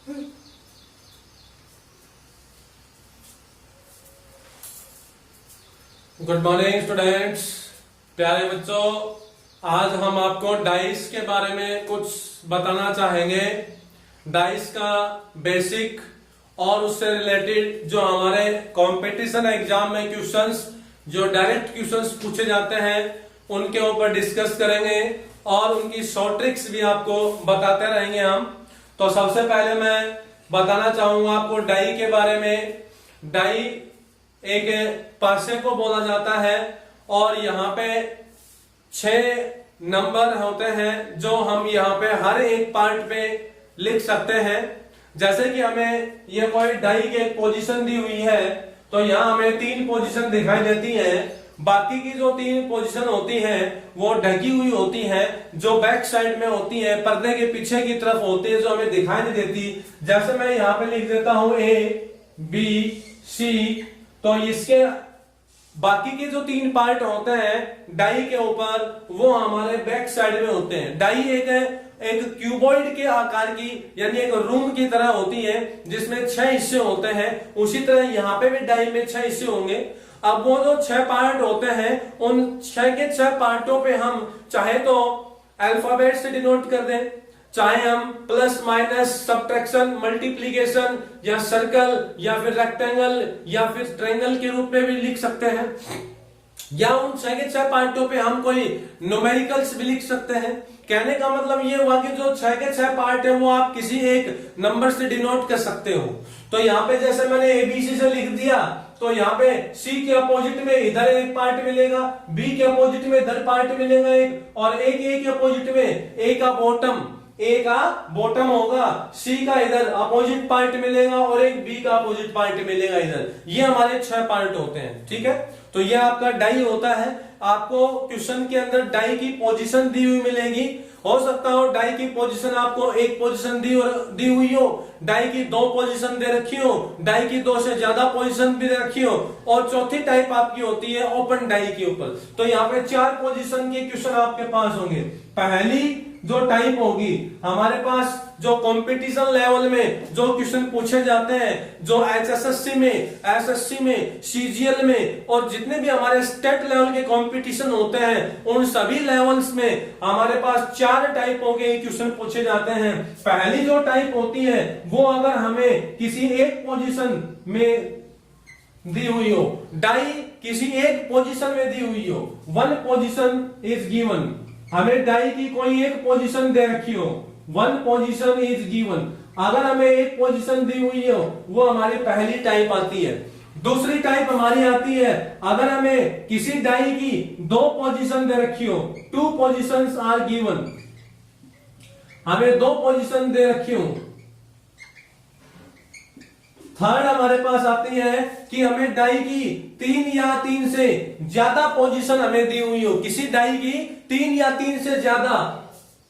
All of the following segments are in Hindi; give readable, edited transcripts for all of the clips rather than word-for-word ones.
गुड मॉर्निंग स्टूडेंट्स, प्यारे बच्चों। आज हम आपको डाइस के बारे में कुछ बताना चाहेंगे। डाइस का बेसिक और उससे रिलेटेड जो हमारे कंपटीशन एग्जाम में क्वेश्चंस, जो डायरेक्ट क्वेश्चंस पूछे जाते हैं, उनके ऊपर डिस्कस करेंगे और उनकी शॉर्ट ट्रिक्स भी आपको बताते रहेंगे हम। तो सबसे पहले मैं बताना चाहूंगा आपको डाई के बारे में। डाई एक पासे को बोला जाता है और यहाँ पे 6 नंबर होते हैं जो हम यहाँ पे हर एक पार्ट पे लिख सकते हैं। जैसे कि हमें ये कोई डाई की एक पोजीशन दी हुई है, तो यहाँ हमें 3 पोजीशन दिखाई देती है। बाकी की जो 3 पोजीशन होती हैं वो ढकी हुई होती हैं, जो बैक साइड में होती है, पर्दे के पीछे की तरफ होती है, जो हमें दिखाई नहीं देती। जैसे मैं यहाँ पे लिख देता हूं A, B, C। तो इसके बाकी के जो 3 पार्ट होते हैं डाई के ऊपर, वो हमारे बैक साइड में होते हैं। डाई एक क्यूबॉइड के आकार की, यानी एक रूम की तरह होती है, जिसमें 6 हिस्से होते हैं। उसी तरह यहाँ पे भी डाई में 6 हिस्से होंगे। अब वो जो 6 पार्ट होते हैं, उन 6 के 6 पार्टों पे हम चाहे तो अल्फाबेट से डिनोट कर दें, चाहे हम प्लस माइनस सब्ट्रैक्शन मल्टीप्लीकेशन या सर्कल या फिर रेक्टेंगल या फिर ट्रायंगल के रूप में भी लिख सकते हैं, या उन 6 के 6 पार्टों पे हम कोई न्यूमेरिकल्स भी लिख सकते हैं। कहने का मतलब ये हुआ कि जो 6 के 6 पार्ट है वो आप किसी एक नंबर से डिनोट कर सकते हो। तो यहाँ पे जैसे मैंने ABC से लिख दिया, तो यहाँ पे C के अपोजिट में इधर एक पार्ट मिलेगा, B के अपोजिट में इधर पार्ट मिलेगा एक, और A के अपोजिट में A का बॉटम होगा, C का इधर अपोजिट पार्ट मिलेगा और एक B का अपोजिट पार्ट मिलेगा इधर। ये हमारे 6 पार्ट होते हैं, ठीक है। तो ये आपका डाई होता है। आपको क्वेश्चन के अंदर डाई की पोजीशन दी हुई मिलेगी। हो सकता हो डाई की पोजीशन आपको एक पोजीशन दी हुई हो, डाई की 2 पोजीशन दे रखी हो, डाई की 2 से ज्यादा पोजीशन भी दे रखी हो, और चौथी टाइप आपकी होती है ओपन डाई के ऊपर। तो यहाँ पे 4 पोजीशन के क्वेश्चन आपके पास होंगे। पहली जो टाइप होगी हमारे पास, जो कंपटीशन लेवल में जो क्वेश्चन पूछे जाते हैं, जो HSSC में, SSC में, CGL में और जितने भी हमारे स्टेट लेवल के कंपटीशन होते हैं, उन सभी लेवल्स में हमारे पास 4 टाइपों के क्वेश्चन पूछे जाते हैं। पहली जो टाइप होती है वो अगर हमें किसी एक पोजीशन में दी हुई हो, डाई किसी एक पोजीशन में दी हुई हो, 1 पोजीशन इज गिवन, हमें डाई की कोई एक पोजीशन दे रखी हो, 1 पोजीशन इज गिवन, अगर हमें एक पोजीशन दी हुई हो, वो हमारी पहली टाइप आती है। दूसरी टाइप हमारी आती है अगर हमें किसी डाई की 2 पोजीशन दे रखी हो, 2 पोजीशंस आर गिवन, हमें 2 पोजीशन दे रखी हो। थर्ड हमारे पास आती है कि हमें डाई की 3 या 3 से ज्यादा पोजीशन हमें दी हुई हो, किसी डाई की 3 या 3 से ज्यादा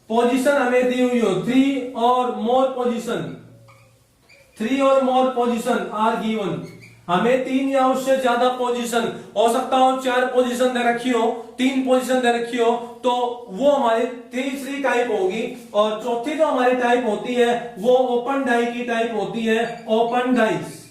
पोजीशन हमें दी हुई हो, 3 और मोर पोजीशन आर गिवन, हमें 3 या उससे ज्यादा पोजीशन, हो सकता हो 4 पोजीशन दे रखी हो, 3 पोजीशन दे रखी हो, तो वो हमारी तीसरी टाइप होगी। और चौथी जो हमारी टाइप होती है वो ओपन डाई की टाइप होती है, ओपन डाइस।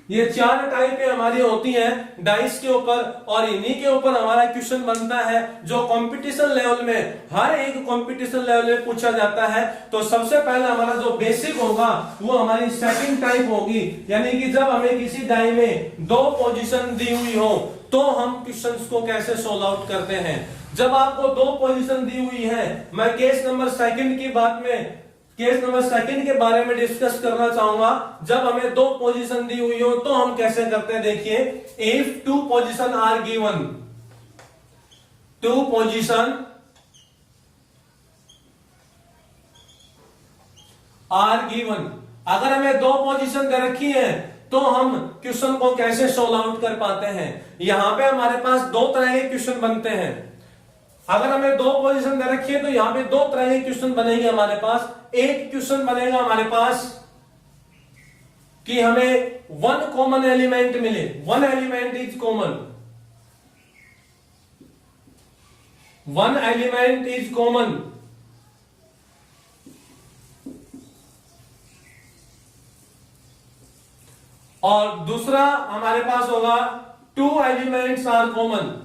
ये 4 टाइपें हमारी होती हैं डाइस के ऊपर, और इन्हीं के ऊपर हमारा क्वेश्चन बनता है जो कंपटीशन लेवल में, हर एक कंपटीशन लेवल में पूछा जाता है। तो सबसे पहले हमारा जो बेसिक होगा वो हमारी सेकंड टाइप होगी, यानी कि जब हमें किसी डाई में 2 पोजीशन दी हुई हो तो हम क्वेश्चंस को कैसे सोल्व आउट करते हैं। जब आपको 2 पोजीशन दी हुई है, मैं केस नंबर सेकंड के बारे में डिस्कस करना चाहूंगा। जब हमें 2 पोजीशन दी हुई हो तो हम कैसे करते हैं, देखिए। If 2 position are given, 2 position are given, अगर हमें 2 पोजीशन दे रखी है तो हम क्वेश्चन को कैसे सोल्व आउट कर पाते हैं। यहां पे हमारे पास 2 तरह के क्वेश्चन बनते हैं। अगर हमें 2 पोजीशन दे रखी है तो यहां पे 2 तरह के क्वेश्चन बनेंगे हमारे पास। एक क्वेश्चन बनेगा हमारे पास कि हमें 1 कॉमन एलिमेंट मिले, 1 element is common, 1 element is common, और दूसरा हमारे पास होगा टू एलिमेंट्स आर कॉमन।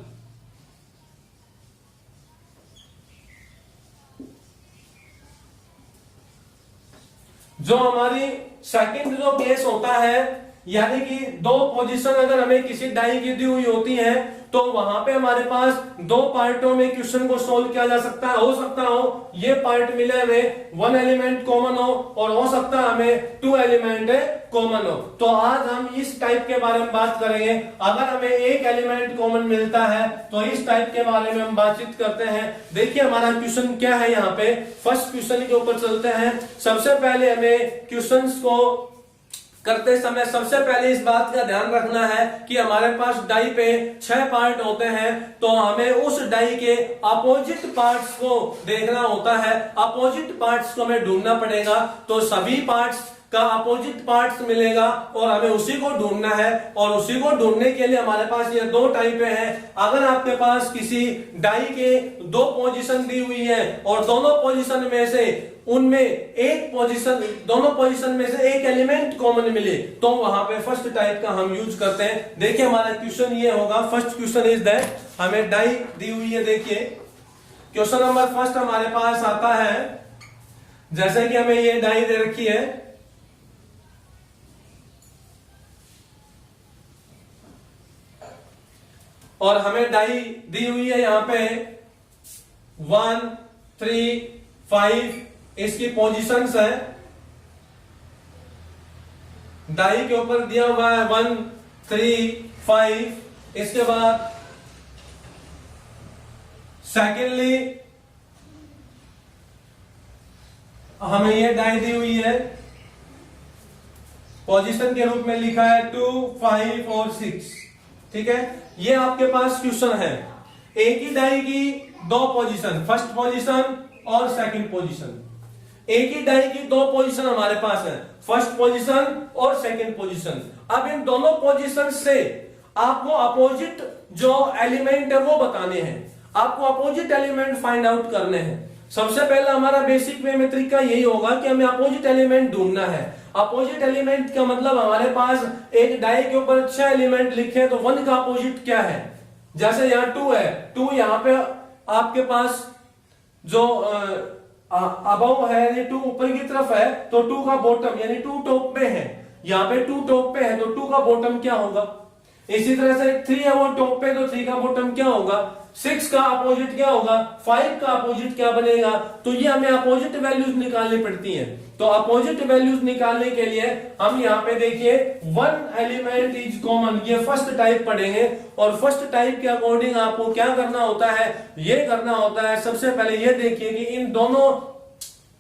जो हमारी सेकंड जो केस होता है, यानी कि दो पोजीशन अगर हमें किसी डाई की दी हुई होती है तो वहां पे हमारे पास दो पार्टों में क्वेश्चन को सोल्व किया जा सकता है। हो सकता हो ये पार्ट मिले हमें वन एलिमेंट कॉमन हो, और हो सकता है हमें टू एलिमेंट कॉमन हो। तो आज हम इस टाइप के बारे में बात करेंगे। अगर हमें एक एलिमेंट कॉमन मिलता है तो इस टाइप के बारे में हम बातचीत करते हैं। देखिए हमारा क्वेश्चन क्या है, यहाँ पे फर्स्ट क्वेश्चन के ऊपर चलते हैं। सबसे पहले हमें क्वेश्चंस को करते समय सबसे पहले इस बात का ध्यान रखना है कि हमारे पास डाई पे 6 पार्ट होते हैं, तो हमें उस डाई के अपोजिट पार्ट्स को देखना होता है। अपोजिट पार्ट्स को हमें ढूंढना पड़ेगा, तो सभी पार्ट्स का अपोजिट पार्ट्स मिलेगा और हमें उसी को ढूंढना है। और उसी को ढूंढने के लिए हमारे पास ये दो टाइप हैं। अगर आपके पास किसी डाई के दो पोजीशन दी हुई है और दोनों पोजीशन में से उनमें एक पोजीशन, दोनों पोजीशन में से एक एलिमेंट कॉमन मिले, तो वहां पे फर्स्ट टाइप का हम यूज करते हैं। देखिए हमारा क्वेश्चन ये होगा, फर्स्ट क्वेश्चन इज दैट, हमें डाई दी हुई है। देखिए क्वेश्चन नंबर फर्स्ट हमारे पास आता है, जैसे कि हमें ये डाई दे रखी है और हमें डाई दी हुई है यहाँ पे 1 3 5 इसकी पोजीशंस है। डाई के ऊपर दिया हुआ है 1 3 5। इसके बाद सेकेंडली हमें ये डाई दी हुई है, पोजीशन के रूप में लिखा है 2 5 और 6। ठीक है, ये आपके पास क्वेश्चन है। एक ही डाई की दो पोजीशन, फर्स्ट पोजीशन और सेकंड पोजीशन। एक ही डाई की दो पोजीशन हमारे पास है, फर्स्ट पोजीशन और सेकंड पोजीशन। अब इन दोनों पोजीशन से आपको अपोजिट जो एलिमेंट है वो बताने हैं, आपको अपोजिट एलिमेंट फाइंड आउट करने हैं। सबसे पहला हमारा बेसिक वे में तरीका यही होगा कि हमें अपोजिट एलिमेंट ढूंढना है। अपोजिट एलिमेंट का मतलब हमारे पास एक डाई के ऊपर 6 एलिमेंट लिखे तो 1 का अपोजिट क्या है। जैसे यहाँ 2 है, 2 यहाँ पे आपके पास जो अबव है, यानी 2 ऊपर की तरफ है, तो 2 का बॉटम यानी 2 टॉप पे है। यहाँ पे 2 टॉप पे है तो 2 का बॉटम क्या होगा। इसी तरह से 3 है वो टॉप पे, तो 3 का बॉटम क्या होगा। 6 का अपोजिट क्या होगा, 5 का अपोजिट क्या बनेगा। तो ये हमें अपोजिट वैल्यूज निकालनी पड़ती हैं। तो अपोजिट वैल्यूज निकालने के लिए हम यहाँ पे देखिए 1 एलिमेंट इज कॉमन, ये फर्स्ट टाइप पढ़ेंगे। और फर्स्ट टाइप के अकॉर्डिंग आपको क्या करना होता है, ये करना होता है सबसे पहले ये देखिए कि इन दोनों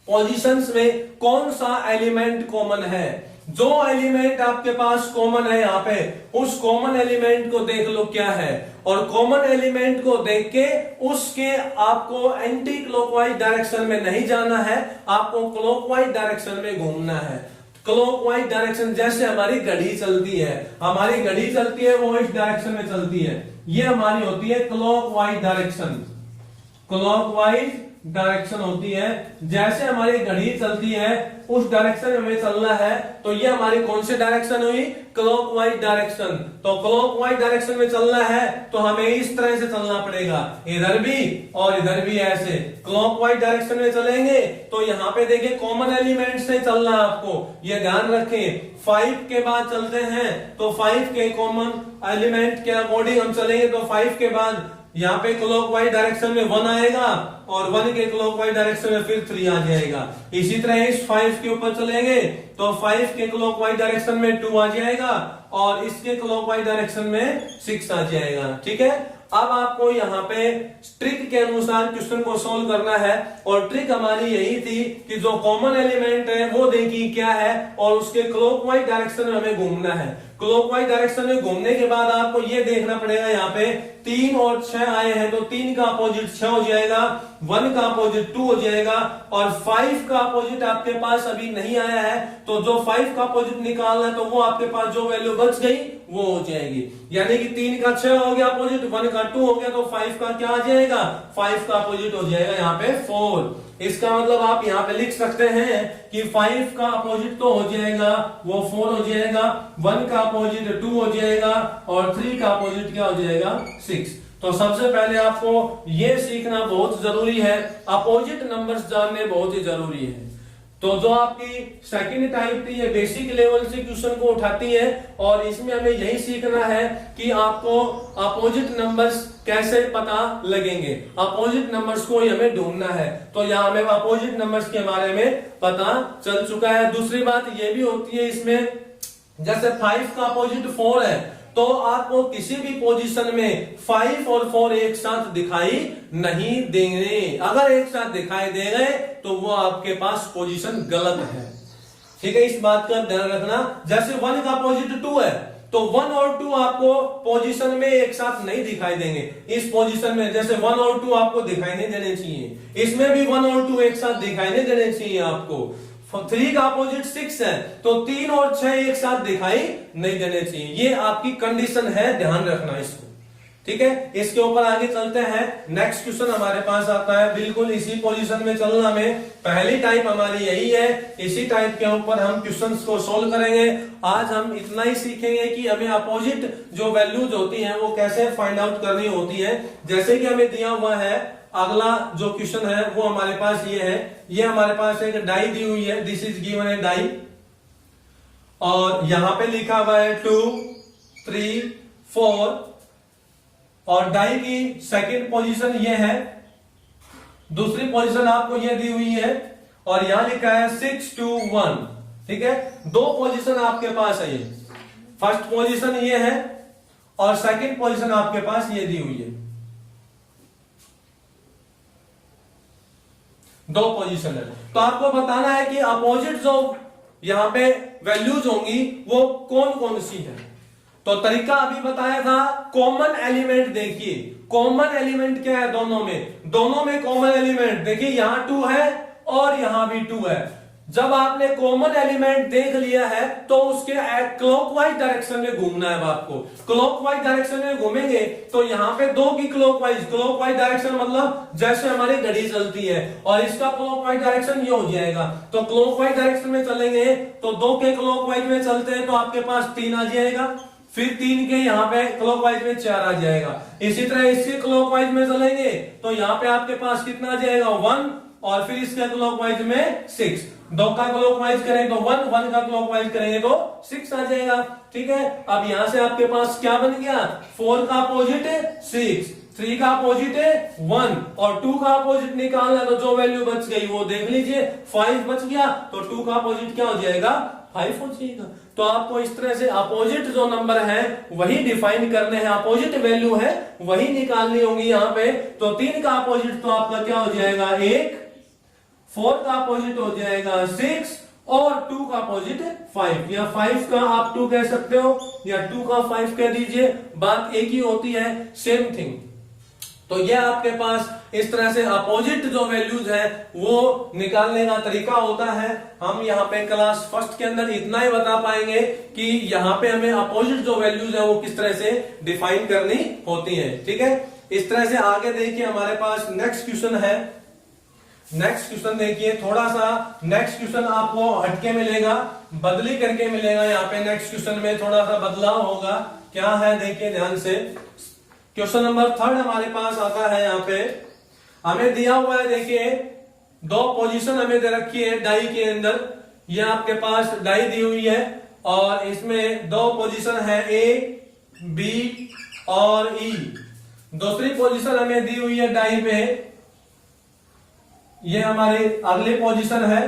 पोजीशंस में कौन सा एलिमेंट कॉमन है। जो एलिमेंट आपके पास कॉमन है यहाँ पे, उस कॉमन एलिमेंट को देख लो क्या है। और कॉमन एलिमेंट को देख के उसके आपको एंटी क्लॉकवाइज डायरेक्शन में नहीं जाना है, आपको क्लॉकवाइज डायरेक्शन में घूमना है। क्लॉकवाइज डायरेक्शन, जैसे हमारी घड़ी चलती है, हमारी घड़ी चलती है वो इस डायरेक्शन में चलती है, ये हमारी होती है क्लॉकवाइज डायरेक्शन। क्लॉकवाइज डायरेक्शन होती है, जैसे हमारी घड़ी चलती है उस डायरेक्शन में हमें चलना है। तो ये हमारी कौन सी डायरेक्शन हुई, क्लॉकवाइज डायरेक्शन। तो क्लॉकवाइज डायरेक्शन में चलना है तो हमें इस तरह से चलना पड़ेगा, इधर भी और इधर भी ऐसे क्लॉकवाइज डायरेक्शन में चलेंगे। तो यहाँ पे देखिए कॉमन एलिमेंट से चलना है आपको, ये ध्यान रखें। 5 के बाद चलते हैं तो 5 के कॉमन एलिमेंट के अकॉर्डिंग हम चलेंगे, तो 5 के बाद यहाँ पे क्लॉकवाइज डायरेक्शन में 1 आएगा और 1 के क्लॉकवाइज डायरेक्शन में फिर 3 आ जाएगा। इसी तरह इस 5 के ऊपर चलेंगे तो 5 के क्लॉकवाइज डायरेक्शन में 2 आ जाएगा और इसके क्लॉकवाइज डायरेक्शन में 6 आ जाएगा। ठीक है, अब आपको यहाँ पे ट्रिक के अनुसार क्वेश्चन को सोल्व करना है। और ट्रिक हमारी यही थी कि जो कॉमन एलिमेंट है वो देखिए क्या है और उसके क्लॉकवाइज डायरेक्शन में हमें घूमना है। क्लॉकवाइज डायरेक्शन में घूमने के बाद आपको ये देखना पड़ेगा, यहाँ पे 3 और 6 आए हैं तो 3 का अपोजिट 6 हो जाएगा, 1 का अपोजिट 2 हो जाएगा और 5 का अपोजिट आपके पास अभी नहीं आया है। तो जो 5 का अपोजिट निकालना है तो वो आपके पास जो वैल्यू बच गई वो हो जाएगी। यानी कि 3 का 6 हो गया अपोजिट, 1 का 2 हो गया, तो 5 का क्या आ जाएगा, 5 का अपोजिट हो जाएगा यहाँ पे 4। इसका मतलब आप यहाँ पे लिख सकते हैं कि 5 का अपोजिट तो हो जाएगा वो 4 हो जाएगा, 1 का अपोजिट 2 हो जाएगा और 3 का अपोजिट क्या हो जाएगा 6। तो सबसे पहले आपको ये सीखना बहुत जरूरी है, अपोजिट नंबर्स जानने बहुत ही जरूरी है। तो जो आपकी सेकंड टाइप थी ये बेसिक लेवल से क्वेश्चन को उठाती है और इसमें हमें यही सीखना है कि आपको अपोजिट नंबर्स कैसे पता लगेंगे, अपोजिट नंबर्स को हमें ढूंढना है। तो यहाँ हमें अपोजिट नंबर्स के बारे में पता चल चुका है। दूसरी बात ये भी होती है इसमें, जैसे 5 का अपोजिट 4 है तो आपको किसी भी पोजीशन में 5 और 4 एक साथ दिखाई नहीं देंगे। अगर एक साथ दिखाई दे गए तो वो आपके पास पोजीशन गलत है, ठीक है, इस बात का ध्यान रखना। जैसे 1 का अपोजिट 2 है तो 1 और 2 आपको पोजीशन में एक साथ नहीं दिखाई देंगे। इस पोजीशन में जैसे 1 और 2 आपको दिखाई नहीं देने चाहिए, इसमें भी 1 और 2 एक साथ दिखाई नहीं देने चाहिए आपको। 3 का अपोजिट 6 है तो 3 और 6 एक साथ दिखाई नहीं देने चाहिए। ये आपकी कंडीशन है, ध्यान रखना इसको, ठीक है। इसके ऊपर आगे चलते हैं। नेक्स्ट क्वेश्चन हमारे पास आता है बिल्कुल इसी पोजीशन में चलना में, पहली टाइप हमारी यही है, इसी टाइप के ऊपर हम क्वेश्चंस को सोल्व करेंगे। आज हम इतना ही सीखेंगे कि हमें अपोजिट जो वैल्यूज होती हैं वो कैसे फाइंड आउट करनी होती है। जैसे कि हमें दिया हुआ है, अगला जो क्वेश्चन है वो हमारे पास ये है, ये हमारे पास एक डाई दी हुई है, this is given a die और यहां पे लिखा हुआ है 2 3 4 और डाई की सेकंड पोजीशन ये है, दूसरी पोजीशन आपको ये दी हुई है और यहां लिखा है 6 2 1, ठीक है। दो पोजीशन आपके पास है, ये फर्स्ट पोजीशन ये है और सेकंड पोजीशन आपके पास ये दी हुई है, दो पोजीशन है। तो आपको बताना है कि अपोजिट जो यहां पे वैल्यूज होंगी वो कौन कौन सी है। तो तरीका अभी बताया था, कॉमन एलिमेंट देखिए, कॉमन एलिमेंट क्या है दोनों में कॉमन एलिमेंट देखिए, यहां 2 है और यहां भी 2 है। जब आपने कॉमन एलिमेंट देख लिया है तो उसके क्लॉकवाइज डायरेक्शन में घूमना है आपको। क्लॉकवाइज डायरेक्शन में घूमेंगे तो यहाँ पे 2 की क्लॉकवाइज डायरेक्शन मतलब जैसे हमारी घड़ी चलती है और इसका क्लॉकवाइज डायरेक्शन ये हो जाएगा। तो क्लॉकवाइज डायरेक्शन में चलेंगे तो 2 के क्लॉकवाइज में चलते हैं तो आपके पास 3 आ जाएगा, फिर 3 के यहाँ पे क्लॉकवाइज में 4 आ जाएगा। इसी तरह इसके क्लॉकवाइज में चलेंगे तो यहाँ पे आपके पास कितना आ जाएगा 1 और फिर इसके क्लॉकवाइज में 6। 2 का क्लॉकवाइज करें तो 1, 1 का क्लॉकवाइज करेंगे तो 6 आ जाएगा, ठीक है। अब यहां से आपके पास क्या बन गया, 4 का अपोजिट 6, 3 का अपोजिट 1 और 2 का अपोजिट निकालना तो जो वैल्यू बच गई वो देख लीजिए, 5 बच गया तो 2 का अपोजिट क्या हो जाएगा 5 हो जाएगा। तो आपको इस तरह से अपोजिट जो नंबर है वही डिफाइन करने हैं, अपोजिट वैल्यू है वही निकालनी होगी यहाँ पे। तो 3 का अपोजिट तो आपका क्या हो जाएगा 1, 4 का अपोजिट हो जाएगा 6 और 2 का अपोजिट 5, या 5 का आप 2 कह सकते हो या 2 का 5 कह दीजिए, बात एक ही होती है, सेम थिंग। तो यह आपके पास इस तरह से अपोजिट जो वैल्यूज है वो निकालने का तरीका होता है। हम यहाँ पे क्लास फर्स्ट के अंदर इतना ही बता पाएंगे कि यहाँ पे हमें अपोजिट जो वैल्यूज है वो किस तरह से डिफाइन करनी होती है, ठीक है। इस तरह से आगे देखिए हमारे पास नेक्स्ट क्वेश्चन है। नेक्स्ट क्वेश्चन देखिए, थोड़ा सा नेक्स्ट क्वेश्चन आपको हटके मिलेगा, बदली करके मिलेगा। यहाँ पे नेक्स्ट क्वेश्चन में थोड़ा सा बदलाव होगा, क्या है देखिए ध्यान से। क्वेश्चन नंबर 3 हमारे पास आता है, यहाँ पे हमें दिया हुआ है, देखिए 2 पोजीशन हमें दे रखी है डाई के अंदर। ये आपके पास डाई दी हुई है और इसमें 2 पोजीशन है ए, बी और ई। दूसरी पोजीशन हमें दी हुई है डाई पे, ये हमारी अगली पोजीशन है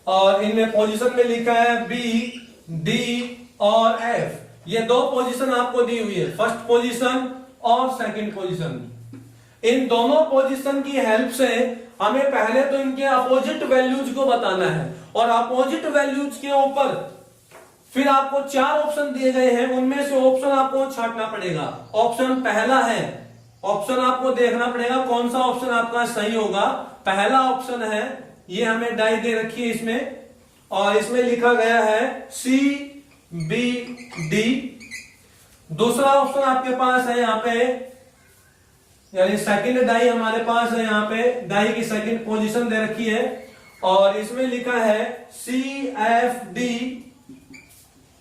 और इनमें पोजीशन में लिखा है बी, डी और एफ। ये 2 पोजीशन आपको दी हुई है, फर्स्ट पोजीशन और सेकंड पोजीशन। इन दोनों पोजीशन की हेल्प से हमें पहले तो इनके अपोजिट वैल्यूज को बताना है और अपोजिट वैल्यूज के ऊपर फिर आपको 4 ऑप्शन दिए गए हैं, उनमें से ऑप्शन आपको छांटना पड़ेगा। ऑप्शन पहला है, ऑप्शन आपको देखना पड़ेगा कौन सा ऑप्शन आपका सही होगा। पहला ऑप्शन है, ये हमें डाई दे रखी है इसमें और इसमें लिखा गया है सी, बी, डी। दूसरा ऑप्शन आपके पास है यहाँ पे यानी सेकंड डाई हमारे पास है, यहाँ पे डाई की सेकंड पोजीशन दे रखी है और इसमें लिखा है CFD।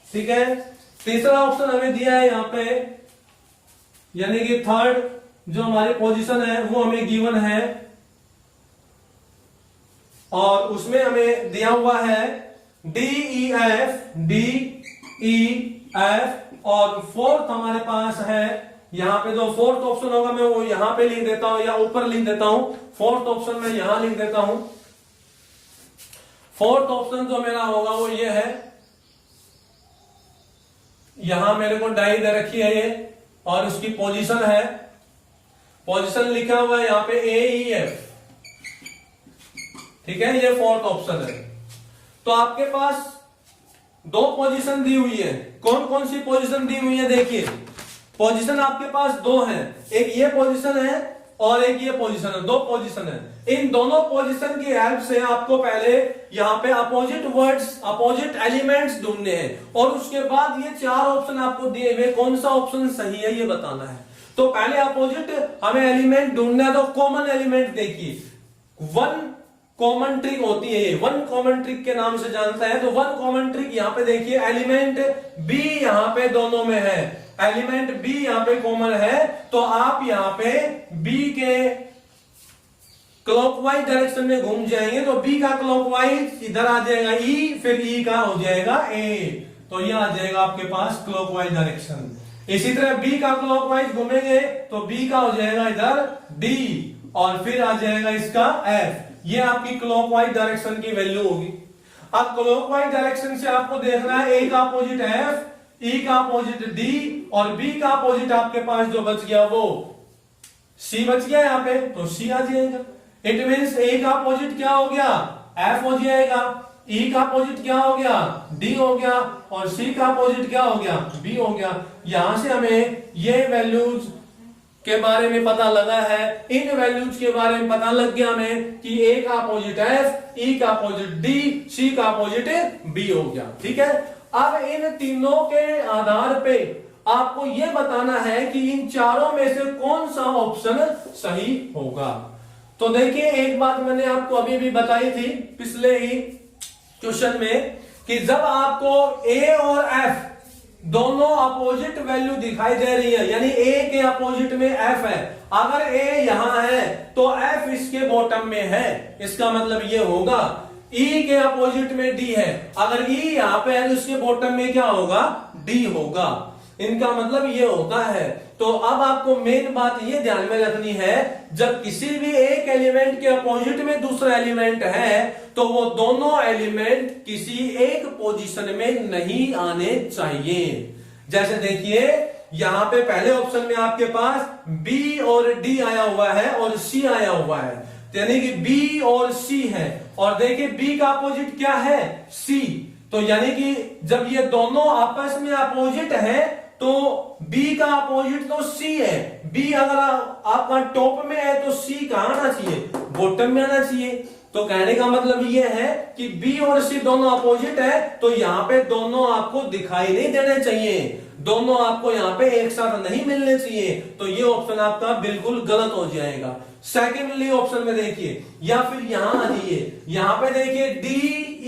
ठीक है, तीसरा ऑप्शन हमें दिया है यहाँ पे, यानी कि थर्ड जो हमारी पोजीशन है वो हमें गिवन है और उसमें हमें दिया हुआ है DEF और फोर्थ हमारे पास है यहाँ पे। जो फोर्थ ऑप्शन होगा मैं वो यहां पे लिख देता हूं या ऊपर लिख देता हूं। फोर्थ ऑप्शन में यहां लिख देता हूं। फोर्थ ऑप्शन जो मेरा होगा वो ये है, यहां मेरे को डाई दे रखी है ये और उसकी पोजीशन है, पोजीशन लिखा हुआ है यहाँ पे AEF। ठीक है, ये फोर्थ ऑप्शन है। तो आपके पास दो पोजीशन दी हुई है। कौन कौन सी पोजीशन दी हुई है? देखिए, पोजीशन आपके पास दो है, एक ये पोजीशन है और एक ये पोजीशन है, दो पोजीशन है। इन दोनों पोजीशन की हेल्प से आपको पहले यहाँ पे अपोजिट वर्ड्स, अपोजिट एलिमेंट्स ढूंढने हैं और उसके बाद ये चार ऑप्शन आपको दिए हुए, कौन सा ऑप्शन सही है ये बताना है। तो पहले अपोजिट हमें एलिमेंट ढूंढना है, तो कॉमन एलिमेंट देखिए, वन कॉमन ट्रिक होती है ये, वन कॉमन ट्रिक के नाम से जानता है। तो वन कॉमन ट्रिक यहाँ पे देखिए, एलिमेंट बी यहाँ पे दोनों में है, एलिमेंट बी यहाँ पे कॉमन है, तो आप यहाँ पे बी के क्लॉकवाइज डायरेक्शन में घूम जाएंगे तो बी का क्लॉकवाइज इधर आ जाएगा ई, फिर ई का हो जाएगा ए, तो ये आ जाएगा आपके पास क्लॉकवाइज डायरेक्शन। इसी तरह बी का क्लॉकवाइज घूमेंगे तो बी का हो जाएगा इधर डी और फिर आ जाएगा इसका एफ। ये आपकी क्लॉकवाइज डायरेक्शन की वैल्यू होगी। अब क्लॉकवाइज डायरेक्शन से आपको देखना है ए का अपोजिट एफ, ई का अपोजिट डी और बी का अपोजिट आपके पास जो बच गया वो सी बच गया यहाँ पे, तो सी आ जाएगा। इट मीन्स ए का अपोजिट क्या हो गया? एफ हो जाएगा, ई का अपोजिट क्या हो गया? डी हो गया और सी का अपोजिट क्या हो गया? बी हो गया। यहां से हमें ये वैल्यूज के बारे में पता लगा है, इन वैल्यूज के बारे में पता लग गया हमें कि ए का अपोजिट एफ, ई का अपोजिट डी, सी का अपोजिट बी हो गया। ठीक है, अब इन तीनों के आधार पे आपको यह बताना है कि इन चारों में से कौन सा ऑप्शन सही होगा। तो देखिए, एक बात मैंने आपको अभी भी बताई थी पिछले ही क्वेश्चन में कि जब आपको ए और एफ दोनों अपोजिट वैल्यू दिखाई दे रही है, यानी ए के अपोजिट में एफ है, अगर ए यहां है तो एफ इसके बॉटम में है, इसका मतलब ये होगा। ई के अपोजिट में डी है, अगर ई यहां पे है तो इसके बॉटम में क्या होगा? डी होगा। इनका मतलब ये होता है। तो अब आपको मेन बात ये ध्यान में रखनी है, जब किसी भी एक एलिमेंट के अपोजिट में दूसरा एलिमेंट है तो वो दोनों एलिमेंट किसी एक पोजीशन में नहीं आने चाहिए। जैसे देखिए, यहां पे पहले ऑप्शन में आपके पास बी और डी आया हुआ है और सी आया हुआ है, यानी कि बी और सी है। और देखिए, बी का अपोजिट क्या है? सी। तो यानी कि जब ये दोनों आपस में अपोजिट है तो बी का अपोजिट तो सी है। बी अगर आपका टॉप में है तो सी कहां आना चाहिए? बॉटम में आना चाहिए। तो कहने का मतलब ये है कि बी और सी दोनों अपोजिट है, तो यहाँ पे दोनों आपको दिखाई नहीं देने चाहिए, दोनों आपको यहाँ पे एक साथ नहीं मिलने चाहिए। तो ये ऑप्शन आपका बिल्कुल गलत हो जाएगा। सेकेंडली ऑप्शन में देखिए, या फिर यहां आ जाइए, यहाँ पे देखिए डी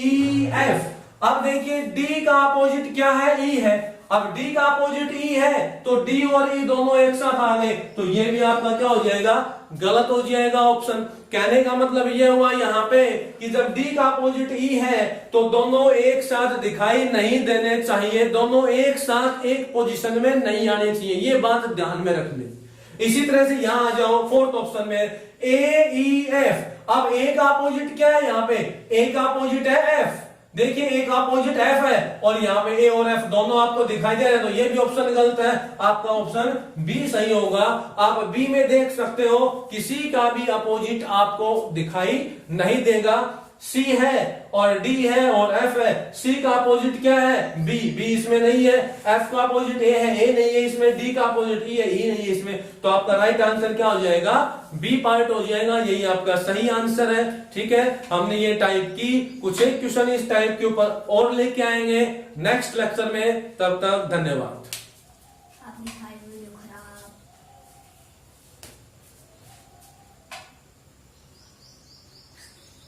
ई एफ। अब देखिए, डी का अपोजिट क्या है? ई है। अब डी का अपोजिट ई है तो डी और ई दोनों एक साथ आ गए, तो ये भी आपका क्या हो जाएगा? गलत हो जाएगा ऑप्शन। कहने का मतलब ये हुआ यहाँ पे कि जब डी का अपोजिट ई है तो दोनों एक साथ दिखाई नहीं देने चाहिए, दोनों एक साथ एक पोजीशन में नहीं आने चाहिए, ये बात ध्यान में रखनी। इसी तरह से यहां आ जाओ फोर्थ ऑप्शन में, ए ई एफ। अब ए का अपोजिट क्या है? यहाँ पे ए का अपोजिट है एफ। देखिए, ए का अपोजिट एफ है और यहाँ पे ए और एफ दोनों आपको दिखाई दे रहे हैं, तो ये भी ऑप्शन गलत है। आपका ऑप्शन बी सही होगा। आप बी में देख सकते हो किसी का भी अपोजिट आपको दिखाई नहीं देगा। सी है और डी है और एफ है। सी का अपोजिट क्या है? बी। बी इसमें नहीं है। एफ का अपोजिट ए है, ए नहीं है इसमें। डी का अपोजिट ई है, ई नहीं है इसमें। तो आपका राइट आंसर क्या हो जाएगा? बी पार्ट हो जाएगा। यही आपका सही आंसर है। ठीक है, हमने ये टाइप की कुछ एक क्वेश्चन इस टाइप के ऊपर और लेके आएंगे नेक्स्ट लेक्चर में। तब तक धन्यवाद।